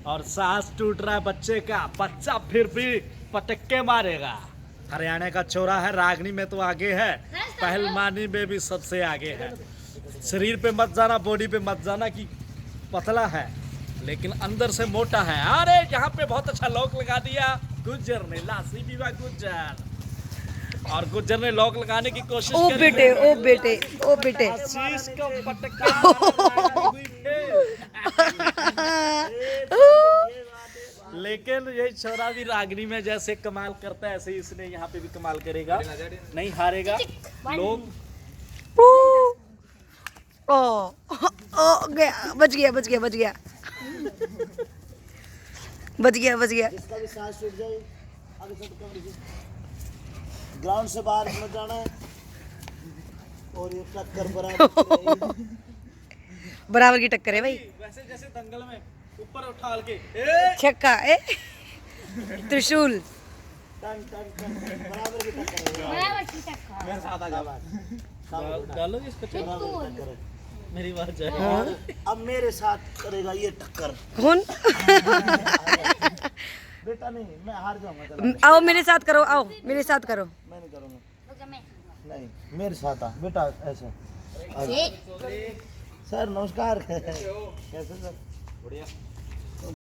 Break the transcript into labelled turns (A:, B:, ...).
A: और सांस टूट रहा है बच्चे का, बच्चा फिर भी पटक्के मारेगा। हरियाणा का छोरा है, रागनी में तो आगे है, पहलवानी में भी सबसे आगे है। शरीर पे मत जाना, बॉडी पे मत जाना कि पतला है, लेकिन अंदर से मोटा है। अरे यहाँ पे बहुत अच्छा लॉक लगा दिया गुज्जर ने, लासी विवाह गुज्जर। और गुज्जर ने लॉक लगाने की कोशिश
B: ओ
A: करी।
B: बेटे, ओ बेटे, ओ बेटे।
A: आशीष को पटका लेकिन ये छोरा भी रागनी में जैसे कमाल करता है, ऐसे ही इसने यहाँ पे भी कमाल करेगा, नहीं हारेगा। लोग
B: ओ ओ गया, बच गया, बच गया, बच गया, बच गया, बच गया।
C: जिसका भी सांस टूट जाए आगे से कम लीजिए, ग्राउंड से बाहर मत जाना है। और ये टक्कर बराबर
B: बराबर की टक्कर है भाई।
A: वैसे जैसे दंगल में ऊपर उठा के
B: छक्का ए त्रिशूल।
C: टन टन टन बराबर की टक्कर है।
D: बराबर की टक्कर।
C: मेरे साथ आ जाओ,
A: डालो इस पे,
C: बराबर की टक्कर है।
A: मेरी बात जाए।
C: और अब मेरे साथ करेगा ये टक्कर।
B: कौन?
C: बेटा नहीं, मैं हार जाऊंगा। चलो
B: आओ मेरे साथ करो, आओ मेरे साथ करो।
C: मैं नहीं करूंगा।
D: रुको मैं।
C: नहीं, मेरे साथ आ बेटा, ऐसे सर नमस्कार। कैसे सर?
A: बढ़िया।